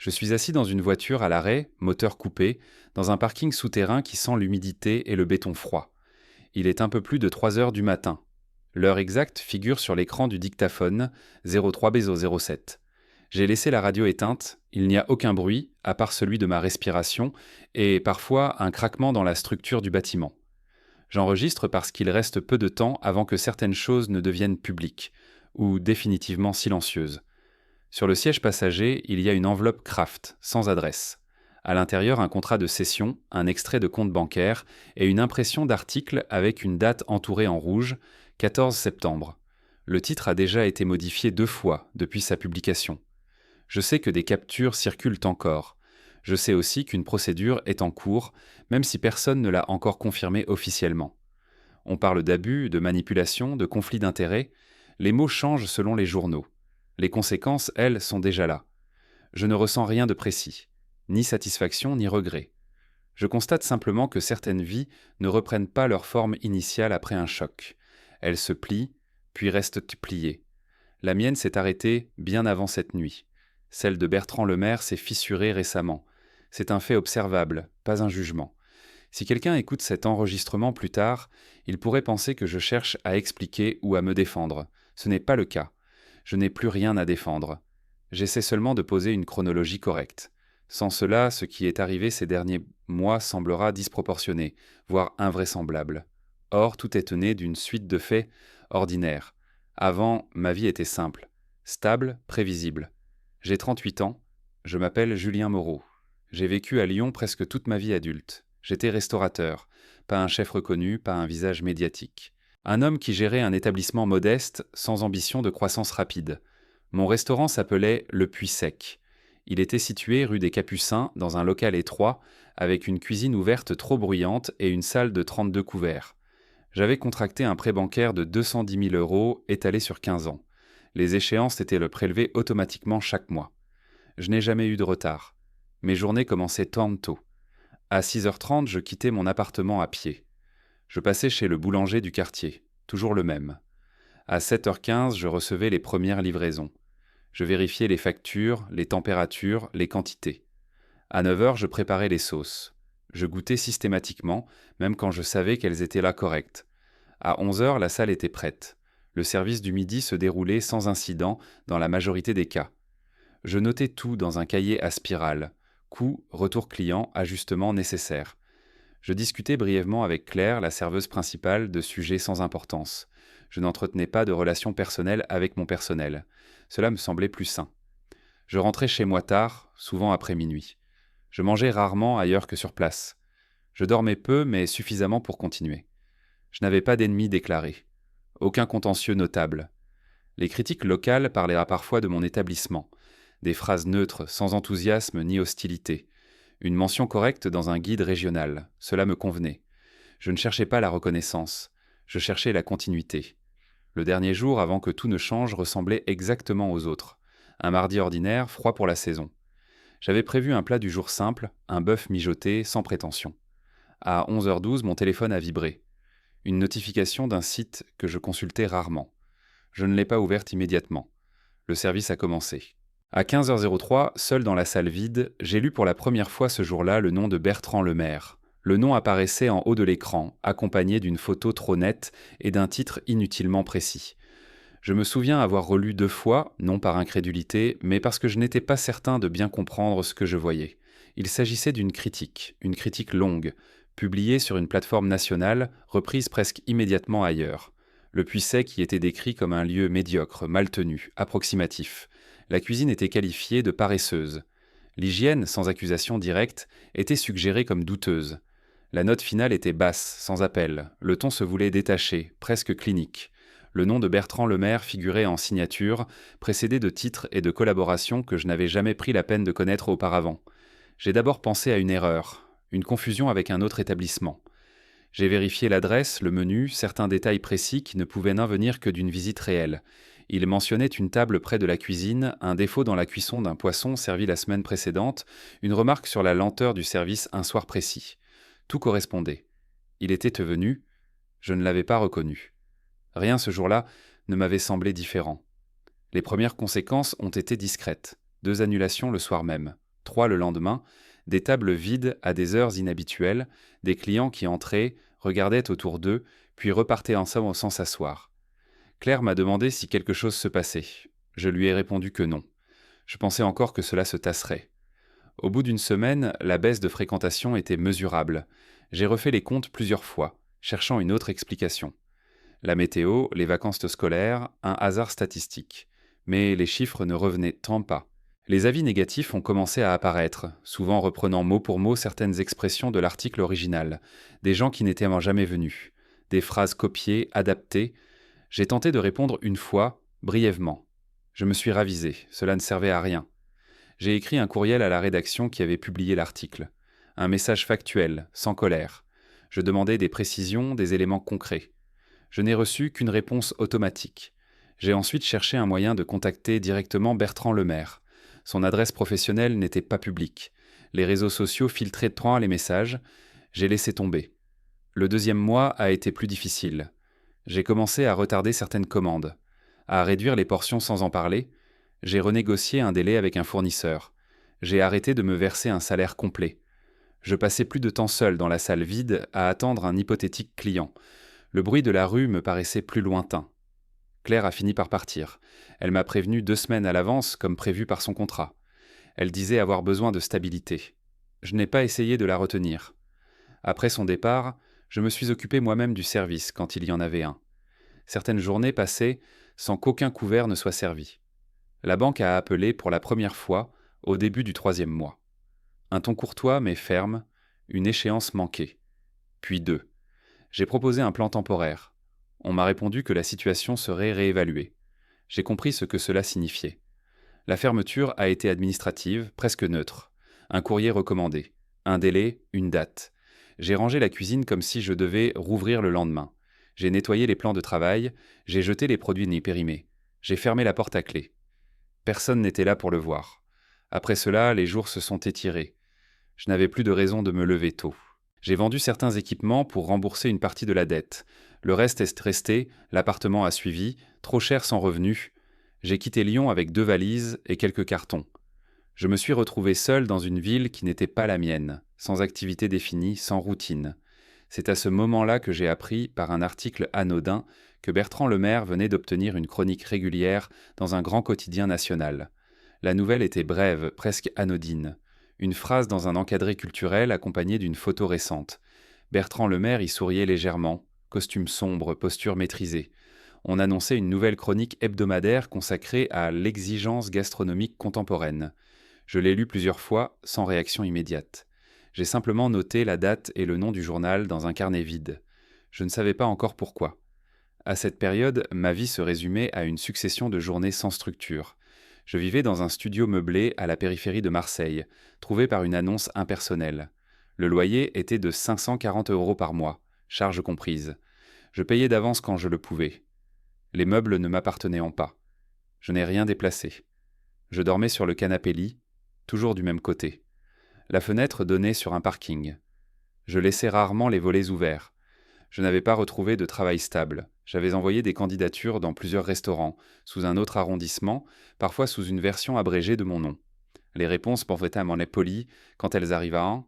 Je suis assis dans une voiture à l'arrêt, moteur coupé, dans un parking souterrain qui sent l'humidité et le béton froid. Il est un peu plus de 3 heures du matin. L'heure exacte figure sur l'écran du dictaphone 03 Bezo 07. J'ai laissé la radio éteinte, il n'y a aucun bruit, à part celui de ma respiration, et parfois un craquement dans la structure du bâtiment. J'enregistre parce qu'il reste peu de temps avant que certaines choses ne deviennent publiques, ou définitivement silencieuses. Sur le siège passager, il y a une enveloppe Kraft, sans adresse. À l'intérieur, un contrat de cession, un extrait de compte bancaire et une impression d'article avec une date entourée en rouge, 14 septembre. Le titre a déjà été modifié 2 fois depuis sa publication. Je sais que des captures circulent encore. Je sais aussi qu'une procédure est en cours, même si personne ne l'a encore confirmé officiellement. On parle d'abus, de manipulation, de conflits d'intérêts. Les mots changent selon les journaux. Les conséquences, elles, sont déjà là. Je ne ressens rien de précis, ni satisfaction ni regret. Je constate simplement que certaines vies ne reprennent pas leur forme initiale après un choc. Elles se plient, puis restent pliées. La mienne s'est arrêtée bien avant cette nuit. Celle de Bertrand Lemaire s'est fissurée récemment. C'est un fait observable, pas un jugement. Si quelqu'un écoute cet enregistrement plus tard, il pourrait penser que je cherche à expliquer ou à me défendre. Ce n'est pas le cas. Je n'ai plus rien à défendre. J'essaie seulement de poser une chronologie correcte. Sans cela, ce qui est arrivé ces derniers mois semblera disproportionné, voire invraisemblable. Or, tout est né d'une suite de faits ordinaires. Avant, ma vie était simple, stable, prévisible. J'ai 38 ans, je m'appelle Julien Moreau. J'ai vécu à Lyon presque toute ma vie adulte. J'étais restaurateur, pas un chef reconnu, pas un visage médiatique. Un homme qui gérait un établissement modeste, sans ambition de croissance rapide. Mon restaurant s'appelait Le Puy Sec. Il était situé rue des Capucins, dans un local étroit, avec une cuisine ouverte trop bruyante et une salle de 32 couverts. J'avais contracté un prêt bancaire de 210 000 € étalé sur 15 ans. Les échéances étaient le prélevées automatiquement chaque mois. Je n'ai jamais eu de retard. Mes journées commençaient tôt. À 6h30, je quittais mon appartement à pied. Je passais chez le boulanger du quartier, toujours le même. À 7h15, je recevais les premières livraisons. Je vérifiais les factures, les températures, les quantités. À 9h, je préparais les sauces. Je goûtais systématiquement, même quand je savais qu'elles étaient là correctes. À 11h, la salle était prête. Le service du midi se déroulait sans incident dans la majorité des cas. Je notais tout dans un cahier à spirale. Coût, retour client, ajustement nécessaire. Je discutais brièvement avec Claire, la serveuse principale, de sujets sans importance. Je n'entretenais pas de relations personnelles avec mon personnel. Cela me semblait plus sain. Je rentrais chez moi tard, souvent après minuit. Je mangeais rarement ailleurs que sur place. Je dormais peu, mais suffisamment pour continuer. Je n'avais pas d'ennemis déclarés. Aucun contentieux notable. Les critiques locales parlaient parfois de mon établissement. Des phrases neutres, sans enthousiasme ni hostilité. Une mention correcte dans un guide régional. Cela me convenait. Je ne cherchais pas la reconnaissance. Je cherchais la continuité. Le dernier jour, avant que tout ne change, ressemblait exactement aux autres. Un mardi ordinaire, froid pour la saison. J'avais prévu un plat du jour simple, un bœuf mijoté, sans prétention. À 11h12, mon téléphone a vibré. Une notification d'un site que je consultais rarement. Je ne l'ai pas ouverte immédiatement. Le service a commencé. À 15h03, seul dans la salle vide, j'ai lu pour la première fois ce jour-là le nom de Bertrand Lemaire. Le nom apparaissait en haut de l'écran, accompagné d'une photo trop nette et d'un titre inutilement précis. Je me souviens avoir relu 2 fois, non par incrédulité, mais parce que je n'étais pas certain de bien comprendre ce que je voyais. Il s'agissait d'une critique longue, publiée sur une plateforme nationale, reprise presque immédiatement ailleurs. Le Puy Sec y était décrit comme un lieu médiocre, mal tenu, approximatif. La cuisine était qualifiée de paresseuse. L'hygiène, sans accusation directe, était suggérée comme douteuse. La note finale était basse, sans appel. Le ton se voulait détaché, presque clinique. Le nom de Bertrand Lemaire figurait en signature, précédé de titres et de collaborations que je n'avais jamais pris la peine de connaître auparavant. J'ai d'abord pensé à une erreur, une confusion avec un autre établissement. J'ai vérifié l'adresse, le menu, certains détails précis qui ne pouvaient n'invenir que d'une visite réelle. Il mentionnait une table près de la cuisine, un défaut dans la cuisson d'un poisson servi la semaine précédente, une remarque sur la lenteur du service un soir précis. Tout correspondait. Il était venu, je ne l'avais pas reconnu. Rien ce jour-là ne m'avait semblé différent. Les premières conséquences ont été discrètes. 2 annulations le soir même. 3 le lendemain, des tables vides à des heures inhabituelles, des clients qui entraient, regardaient autour d'eux, puis repartaient ensemble sans s'asseoir. Claire m'a demandé si quelque chose se passait. Je lui ai répondu que non. Je pensais encore que cela se tasserait. Au bout d'une semaine, la baisse de fréquentation était mesurable. J'ai refait les comptes plusieurs fois, cherchant une autre explication. La météo, les vacances scolaires, un hasard statistique. Mais les chiffres ne revenaient tant pas. Les avis négatifs ont commencé à apparaître, souvent reprenant mot pour mot certaines expressions de l'article original, des gens qui n'étaient jamais venus, des phrases copiées, adaptées. J'ai tenté de répondre une fois, brièvement. Je me suis ravisé, cela ne servait à rien. J'ai écrit un courriel à la rédaction qui avait publié l'article. Un message factuel, sans colère. Je demandais des précisions, des éléments concrets. Je n'ai reçu qu'une réponse automatique. J'ai ensuite cherché un moyen de contacter directement Bertrand Lemaire. Son adresse professionnelle n'était pas publique. Les réseaux sociaux filtraient trop les messages. J'ai laissé tomber. Le deuxième mois a été plus difficile. J'ai commencé à retarder certaines commandes, à réduire les portions sans en parler. J'ai renégocié un délai avec un fournisseur. J'ai arrêté de me verser un salaire complet. Je passais plus de temps seul dans la salle vide à attendre un hypothétique client. Le bruit de la rue me paraissait plus lointain. Claire a fini par partir. Elle m'a prévenu 2 semaines à l'avance, comme prévu par son contrat. Elle disait avoir besoin de stabilité. Je n'ai pas essayé de la retenir. Après son départ, je me suis occupé moi-même du service quand il y en avait un. Certaines journées passaient sans qu'aucun couvert ne soit servi. La banque a appelé pour la première fois au début du 3e mois. Un ton courtois mais ferme, une échéance manquée. Puis 2. J'ai proposé un plan temporaire. On m'a répondu que la situation serait réévaluée. J'ai compris ce que cela signifiait. La fermeture a été administrative, presque neutre. Un courrier recommandé. Un délai, une date. J'ai rangé la cuisine comme si je devais rouvrir le lendemain. J'ai nettoyé les plans de travail, j'ai jeté les produits ni périmés. J'ai fermé la porte à clé. Personne n'était là pour le voir. Après cela, les jours se sont étirés. Je n'avais plus de raison de me lever tôt. J'ai vendu certains équipements pour rembourser une partie de la dette. Le reste est resté, l'appartement a suivi, trop cher sans revenu. J'ai quitté Lyon avec 2 valises et quelques cartons. Je me suis retrouvé seul dans une ville qui n'était pas la mienne, sans activité définie, sans routine. C'est à ce moment-là que j'ai appris, par un article anodin, que Bertrand Lemaire venait d'obtenir une chronique régulière dans un grand quotidien national. La nouvelle était brève, presque anodine. Une phrase dans un encadré culturel accompagnée d'une photo récente. Bertrand Lemaire y souriait légèrement, costume sombre, posture maîtrisée. On annonçait une nouvelle chronique hebdomadaire consacrée à l'exigence gastronomique contemporaine. Je l'ai lu plusieurs fois, sans réaction immédiate. J'ai simplement noté la date et le nom du journal dans un carnet vide. Je ne savais pas encore pourquoi. À cette période, ma vie se résumait à une succession de journées sans structure. Je vivais dans un studio meublé à la périphérie de Marseille, trouvé par une annonce impersonnelle. Le loyer était de 540 € par mois, charges comprises. Je payais d'avance quand je le pouvais. Les meubles ne m'appartenaient pas. Je n'ai rien déplacé. Je dormais sur le canapé-lit, toujours du même côté. La fenêtre donnait sur un parking. Je laissais rarement les volets ouverts. Je n'avais pas retrouvé de travail stable. J'avais envoyé des candidatures dans plusieurs restaurants, sous un autre arrondissement, parfois sous une version abrégée de mon nom. Les réponses pouvaient m'en être polies quand elles arrivaient.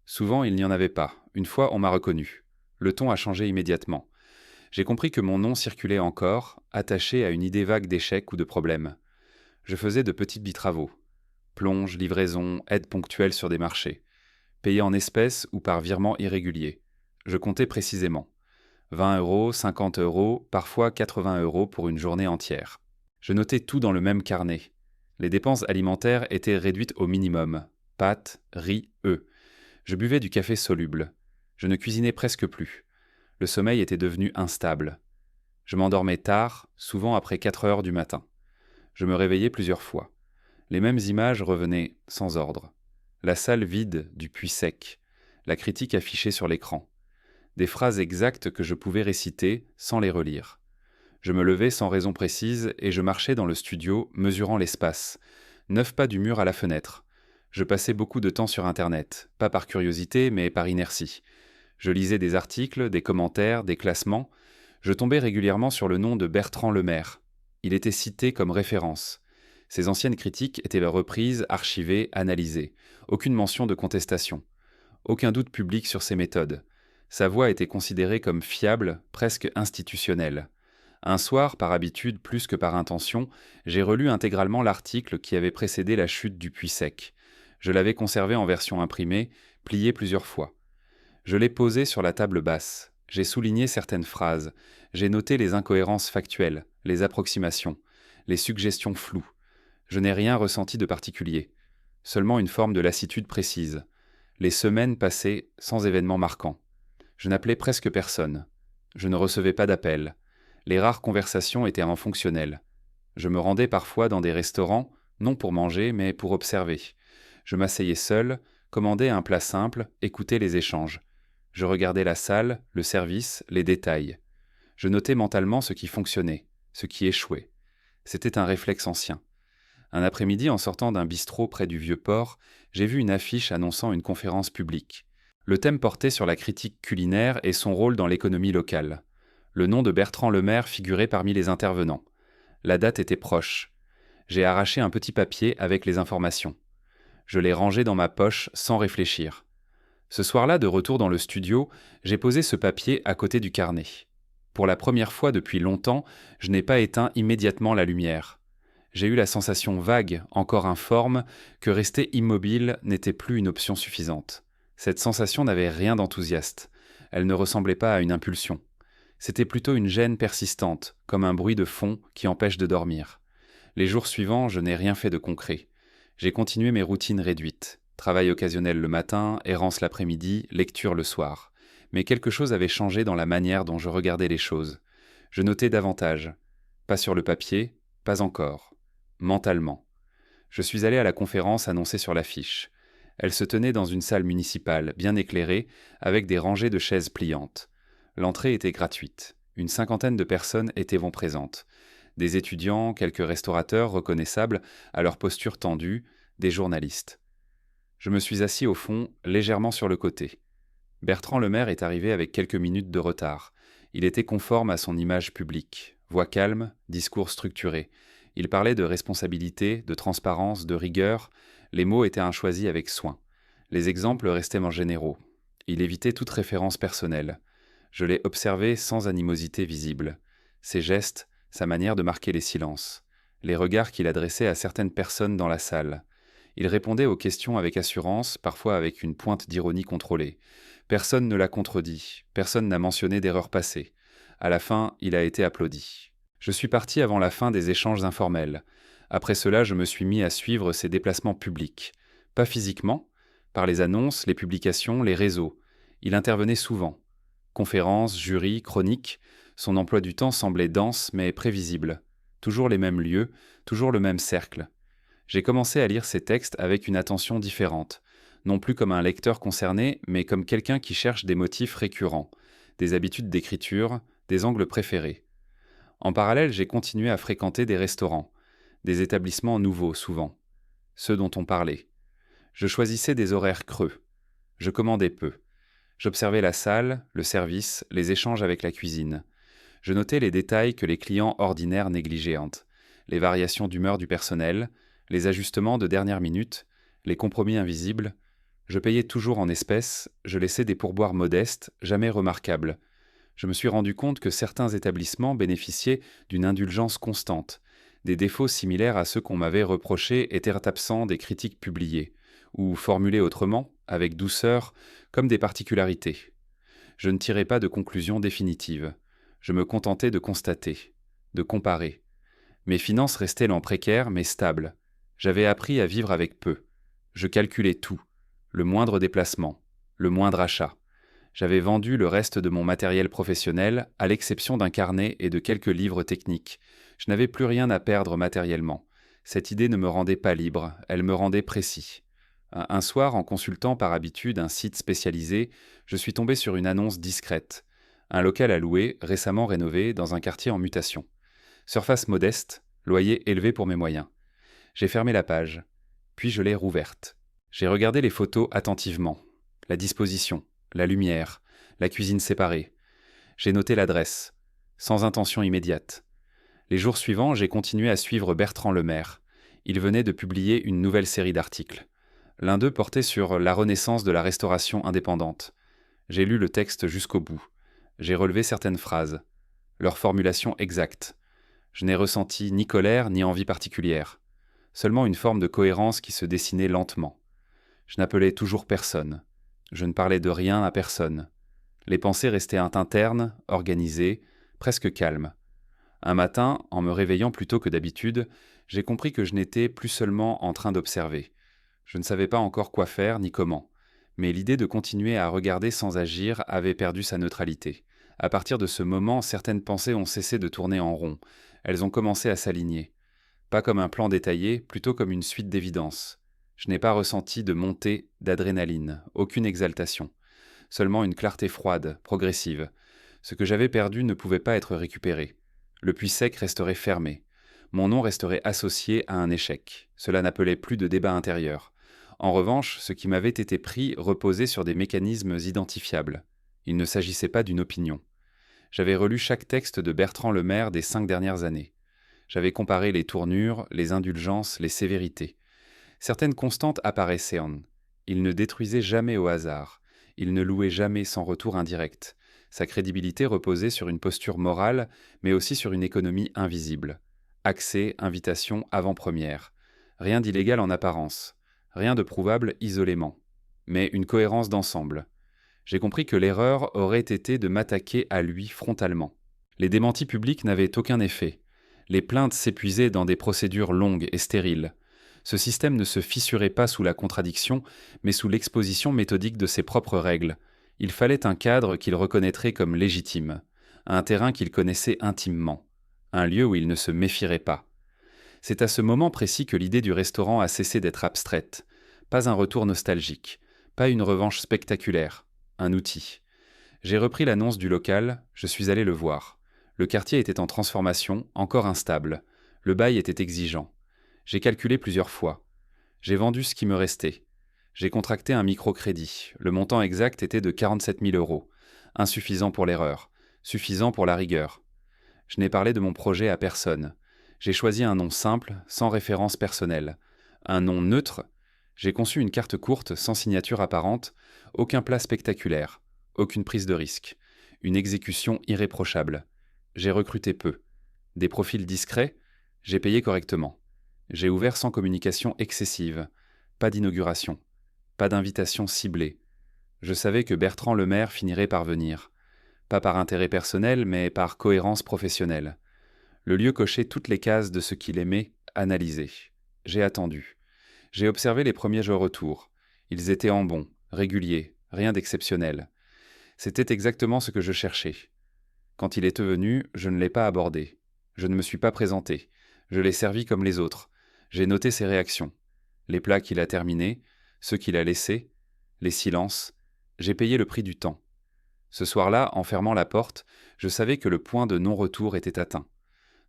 Souvent, il n'y en avait pas. Une fois, on m'a reconnu. Le ton a changé immédiatement. J'ai compris que mon nom circulait encore, attaché à une idée vague d'échec ou de problème. Je faisais de petits travaux. Plonge, livraison, aide ponctuelle sur des marchés. Payé en espèces ou par virement irrégulier. Je comptais précisément. 20 €, 50 €, parfois 80 € pour une journée entière. Je notais tout dans le même carnet. Les dépenses alimentaires étaient réduites au minimum. Pâtes, riz, œufs. Je buvais du café soluble. Je ne cuisinais presque plus. Le sommeil était devenu instable. Je m'endormais tard, souvent après 4 heures du matin. Je me réveillais plusieurs fois. Les mêmes images revenaient sans ordre. La salle vide du puits sec. La critique affichée sur l'écran. Des phrases exactes que je pouvais réciter sans les relire. Je me levais sans raison précise et je marchais dans le studio, mesurant l'espace. 9 pas du mur à la fenêtre. Je passais beaucoup de temps sur Internet, pas par curiosité, mais par inertie. Je lisais des articles, des commentaires, des classements. Je tombais régulièrement sur le nom de Bertrand Lemaire. Il était cité comme référence. Ses anciennes critiques étaient reprises, archivées, analysées. Aucune mention de contestation. Aucun doute public sur ses méthodes. Sa voix était considérée comme fiable, presque institutionnelle. Un soir, par habitude plus que par intention, j'ai relu intégralement l'article qui avait précédé la chute du puits sec. Je l'avais conservé en version imprimée, plié plusieurs fois. Je l'ai posé sur la table basse. J'ai souligné certaines phrases. J'ai noté les incohérences factuelles, les approximations, les suggestions floues. Je n'ai rien ressenti de particulier. Seulement une forme de lassitude précise. Les semaines passaient sans événements marquants. Je n'appelais presque personne. Je ne recevais pas d'appels. Les rares conversations étaient en fonctionnel. Je me rendais parfois dans des restaurants, non pour manger, mais pour observer. Je m'asseyais seul, commandais un plat simple, écoutais les échanges. Je regardais la salle, le service, les détails. Je notais mentalement ce qui fonctionnait, ce qui échouait. C'était un réflexe ancien. Un après-midi, en sortant d'un bistrot près du Vieux-Port, j'ai vu une affiche annonçant une conférence publique. Le thème portait sur la critique culinaire et son rôle dans l'économie locale. Le nom de Bertrand Lemaire figurait parmi les intervenants. La date était proche. J'ai arraché un petit papier avec les informations. Je l'ai rangé dans ma poche sans réfléchir. Ce soir-là, de retour dans le studio, j'ai posé ce papier à côté du carnet. Pour la première fois depuis longtemps, je n'ai pas éteint immédiatement la lumière. J'ai eu la sensation vague, encore informe, que rester immobile n'était plus une option suffisante. Cette sensation n'avait rien d'enthousiaste. Elle ne ressemblait pas à une impulsion. C'était plutôt une gêne persistante, comme un bruit de fond qui empêche de dormir. Les jours suivants, je n'ai rien fait de concret. J'ai continué mes routines réduites. Travail occasionnel le matin, errance l'après-midi, lecture le soir. Mais quelque chose avait changé dans la manière dont je regardais les choses. Je notais davantage. Pas sur le papier, pas encore. Mentalement. Je suis allé à la conférence annoncée sur l'affiche. Elle se tenait dans une salle municipale, bien éclairée, avec des rangées de chaises pliantes. L'entrée était gratuite. Une cinquantaine de personnes étaient présentes. Des étudiants, quelques restaurateurs reconnaissables à leur posture tendue, des journalistes. Je me suis assis au fond, légèrement sur le côté. Bertrand Lemaire est arrivé avec quelques minutes de retard. Il était conforme à son image publique. Voix calme, discours structuré. Il parlait de responsabilité, de transparence, de rigueur. Les mots étaient choisis avec soin. Les exemples restaient en généraux. Il évitait toute référence personnelle. Je l'ai observé sans animosité visible. Ses gestes, sa manière de marquer les silences. Les regards qu'il adressait à certaines personnes dans la salle. Il répondait aux questions avec assurance, parfois avec une pointe d'ironie contrôlée. Personne ne l'a contredit, personne n'a mentionné d'erreur passée. À la fin, il a été applaudi. Je suis parti avant la fin des échanges informels. Après cela, je me suis mis à suivre ses déplacements publics. Pas physiquement, par les annonces, les publications, les réseaux. Il intervenait souvent. Conférences, jurys, chroniques, son emploi du temps semblait dense mais prévisible. Toujours les mêmes lieux, toujours le même cercle. J'ai commencé à lire ces textes avec une attention différente, non plus comme un lecteur concerné, mais comme quelqu'un qui cherche des motifs récurrents, des habitudes d'écriture, des angles préférés. En parallèle, j'ai continué à fréquenter des restaurants, des établissements nouveaux souvent, ceux dont on parlait. Je choisissais des horaires creux. Je commandais peu. J'observais la salle, le service, les échanges avec la cuisine. Je notais les détails que les clients ordinaires négligeaient, les variations d'humeur du personnel, les ajustements de dernière minute, les compromis invisibles. Je payais toujours en espèces, je laissais des pourboires modestes, jamais remarquables. Je me suis rendu compte que certains établissements bénéficiaient d'une indulgence constante. Des défauts similaires à ceux qu'on m'avait reprochés étaient absents des critiques publiées, ou formulés autrement, avec douceur, comme des particularités. Je ne tirais pas de conclusion définitive. Je me contentais de constater, de comparer. Mes finances restaient précaires mais stables. J'avais appris à vivre avec peu. Je calculais tout, le moindre déplacement, le moindre achat. J'avais vendu le reste de mon matériel professionnel, à l'exception d'un carnet et de quelques livres techniques. Je n'avais plus rien à perdre matériellement. Cette idée ne me rendait pas libre, elle me rendait précis. Un soir, en consultant par habitude un site spécialisé, je suis tombé sur une annonce discrète. Un local à louer, récemment rénové, dans un quartier en mutation. Surface modeste, loyer élevé pour mes moyens. J'ai fermé la page, puis je l'ai rouverte. J'ai regardé les photos attentivement. La disposition, la lumière, la cuisine séparée. J'ai noté l'adresse, sans intention immédiate. Les jours suivants, j'ai continué à suivre Bertrand Lemaire. Ils venaient de publier une nouvelle série d'articles. L'un d'eux portait sur la renaissance de la restauration indépendante. J'ai lu le texte jusqu'au bout. J'ai relevé certaines phrases. Leur formulation exacte. Je n'ai ressenti ni colère ni envie particulière. Seulement une forme de cohérence qui se dessinait lentement. Je n'appelais toujours personne. Je ne parlais de rien à personne. Les pensées restaient internes, organisées, presque calmes. Un matin, en me réveillant plus tôt que d'habitude, j'ai compris que je n'étais plus seulement en train d'observer. Je ne savais pas encore quoi faire ni comment, mais l'idée de continuer à regarder sans agir avait perdu sa neutralité. À partir de ce moment, certaines pensées ont cessé de tourner en rond. Elles ont commencé à s'aligner. Pas comme un plan détaillé, plutôt comme une suite d'évidences. Je n'ai pas ressenti de montée d'adrénaline, aucune exaltation. Seulement une clarté froide, progressive. Ce que j'avais perdu ne pouvait pas être récupéré. Le puits sec resterait fermé. Mon nom resterait associé à un échec. Cela n'appelait plus de débat intérieur. En revanche, ce qui m'avait été pris reposait sur des mécanismes identifiables. Il ne s'agissait pas d'une opinion. J'avais relu chaque texte de Bertrand Lemaire des 5 dernières années. J'avais comparé les tournures, les indulgences, les sévérités. Certaines constantes apparaissaient en. Il ne détruisait jamais au hasard. Il ne louait jamais sans retour indirect. Sa crédibilité reposait sur une posture morale, mais aussi sur une économie invisible. Accès, invitation, avant-première. Rien d'illégal en apparence. Rien de prouvable isolément. Mais une cohérence d'ensemble. J'ai compris que l'erreur aurait été de m'attaquer à lui frontalement. Les démentis publics n'avaient aucun effet. Les plaintes s'épuisaient dans des procédures longues et stériles. Ce système ne se fissurait pas sous la contradiction, mais sous l'exposition méthodique de ses propres règles. Il fallait un cadre qu'il reconnaîtrait comme légitime, un terrain qu'il connaissait intimement, un lieu où il ne se méfierait pas. C'est à ce moment précis que l'idée du restaurant a cessé d'être abstraite. Pas un retour nostalgique, pas une revanche spectaculaire, un outil. J'ai repris l'annonce du local, je suis allé le voir. Le quartier était en transformation, encore instable. Le bail était exigeant. J'ai calculé plusieurs fois. J'ai vendu ce qui me restait. J'ai contracté un microcrédit. Le montant exact était de 47 000 €. Insuffisant pour l'erreur. Suffisant pour la rigueur. Je n'ai parlé de mon projet à personne. J'ai choisi un nom simple, sans référence personnelle. Un nom neutre. J'ai conçu une carte courte, sans signature apparente, aucun plat spectaculaire, aucune prise de risque. Une exécution irréprochable. J'ai recruté peu. Des profils discrets. J'ai payé correctement. J'ai ouvert sans communication excessive. Pas d'inauguration. Pas d'invitation ciblée. Je savais que Bertrand Lemaire finirait par venir. Pas par intérêt personnel, mais par cohérence professionnelle. Le lieu cochait toutes les cases de ce qu'il aimait analyser. J'ai attendu. J'ai observé les premiers retours. Ils étaient en bon, réguliers, rien d'exceptionnel. C'était exactement ce que je cherchais. Quand il est venu, je ne l'ai pas abordé. Je ne me suis pas présenté. Je l'ai servi comme les autres. J'ai noté ses réactions. Les plats qu'il a terminés, ceux qu'il a laissés, les silences. J'ai payé le prix du temps. Ce soir-là, en fermant la porte, je savais que le point de non-retour était atteint.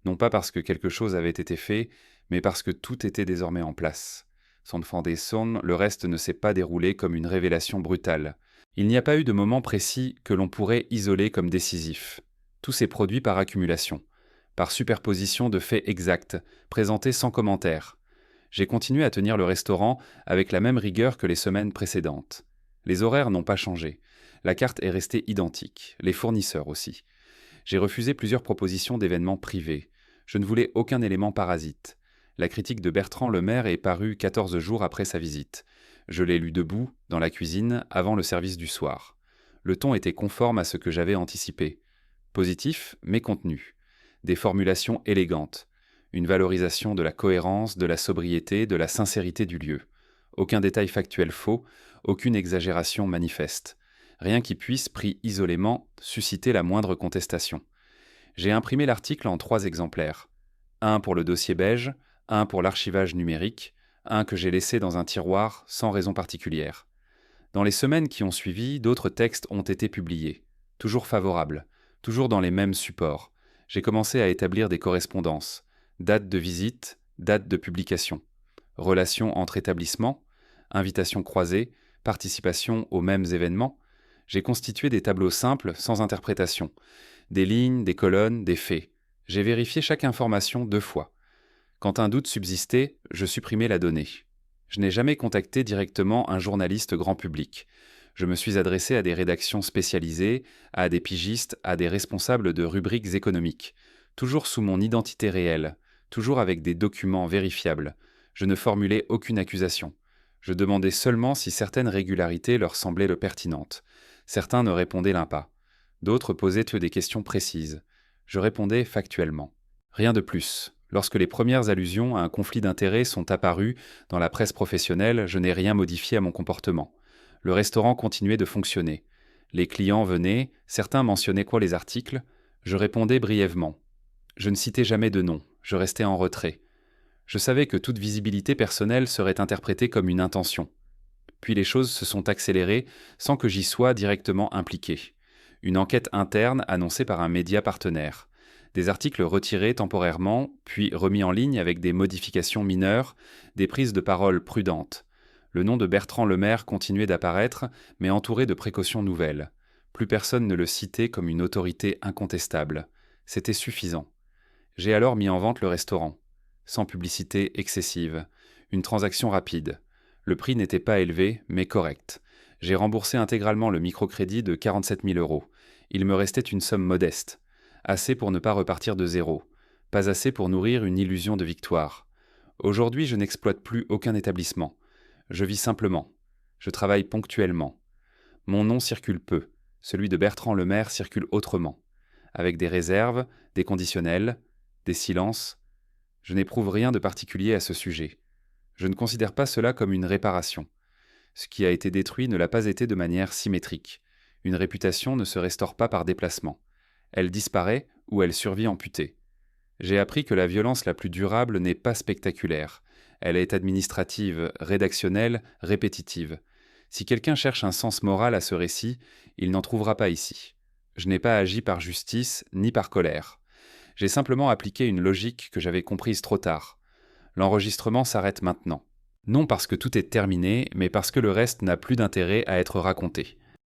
Non pas parce que quelque chose avait été fait, mais parce que tout était désormais en place. Sans foundation, le reste ne s'est pas déroulé comme une révélation brutale. Il n'y a pas eu de moment précis que l'on pourrait isoler comme décisif. Tout s'est produit par accumulation, par superposition de faits exacts, présentés sans commentaire. J'ai continué à tenir le restaurant avec la même rigueur que les semaines précédentes. Les horaires n'ont pas changé. La carte est restée identique, les fournisseurs aussi. J'ai refusé plusieurs propositions d'événements privés. Je ne voulais aucun élément parasite. La critique de Bertrand Lemaire est parue 14 jours après sa visite. Je l'ai lue debout, dans la cuisine, avant le service du soir. Le ton était conforme à ce que j'avais anticipé. Positif, mais contenu. Des formulations élégantes. Une valorisation de la cohérence, de la sobriété, de la sincérité du lieu. Aucun détail factuel faux, aucune exagération manifeste. Rien qui puisse, pris isolément, susciter la moindre contestation. J'ai imprimé l'article en 3 exemplaires. Un pour le dossier beige, un pour l'archivage numérique, un que j'ai laissé dans un tiroir sans raison particulière. Dans les semaines qui ont suivi, d'autres textes ont été publiés. Toujours favorables, toujours dans les mêmes supports. J'ai commencé à établir des correspondances. Date de visite, date de publication. Relations entre établissements, invitations croisées, participation aux mêmes événements. J'ai constitué des tableaux simples, sans interprétation. Des lignes, des colonnes, des faits. J'ai vérifié chaque information 2 fois. Quand un doute subsistait, je supprimais la donnée. Je n'ai jamais contacté directement un journaliste grand public. Je me suis adressé à des rédactions spécialisées, à des pigistes, à des responsables de rubriques économiques, toujours sous mon identité réelle, toujours avec des documents vérifiables. Je ne formulais aucune accusation. Je demandais seulement si certaines régularités leur semblaient pertinentes. Certains ne répondaient pas. D'autres posaient eux des questions précises. Je répondais factuellement. Rien de plus. Lorsque les premières allusions à un conflit d'intérêts sont apparues dans la presse professionnelle, je n'ai rien modifié à mon comportement. Le restaurant continuait de fonctionner. Les clients venaient, certains mentionnaient les articles, je répondais brièvement. Je ne citais jamais de nom, je restais en retrait. Je savais que toute visibilité personnelle serait interprétée comme une intention. Puis les choses se sont accélérées sans que j'y sois directement impliqué. Une enquête interne annoncée par un média partenaire. Des articles retirés temporairement, puis remis en ligne avec des modifications mineures, des prises de parole prudentes. Le nom de Bertrand Lemaire continuait d'apparaître, mais entouré de précautions nouvelles. Plus personne ne le citait comme une autorité incontestable. C'était suffisant. J'ai alors mis en vente le restaurant. Sans publicité excessive. Une transaction rapide. Le prix n'était pas élevé, mais correct. J'ai remboursé intégralement le microcrédit de 47 000 €. Il me restait une somme modeste. Assez pour ne pas repartir de zéro. Pas assez pour nourrir une illusion de victoire. Aujourd'hui, je n'exploite plus aucun établissement. Je vis simplement. Je travaille ponctuellement. Mon nom circule peu. Celui de Bertrand Lemaire circule autrement. Avec des réserves, des conditionnels, des silences. Je n'éprouve rien de particulier à ce sujet. Je ne considère pas cela comme une réparation. Ce qui a été détruit ne l'a pas été de manière symétrique. Une réputation ne se restaure pas par déplacement. Elle disparaît ou elle survit amputée. J'ai appris que la violence la plus durable n'est pas spectaculaire. Elle est administrative, rédactionnelle, répétitive. Si quelqu'un cherche un sens moral à ce récit, il n'en trouvera pas ici. Je n'ai pas agi par justice ni par colère. J'ai simplement appliqué une logique que j'avais comprise trop tard. L'enregistrement s'arrête maintenant. Non parce que tout est terminé, mais parce que le reste n'a plus d'intérêt à être raconté.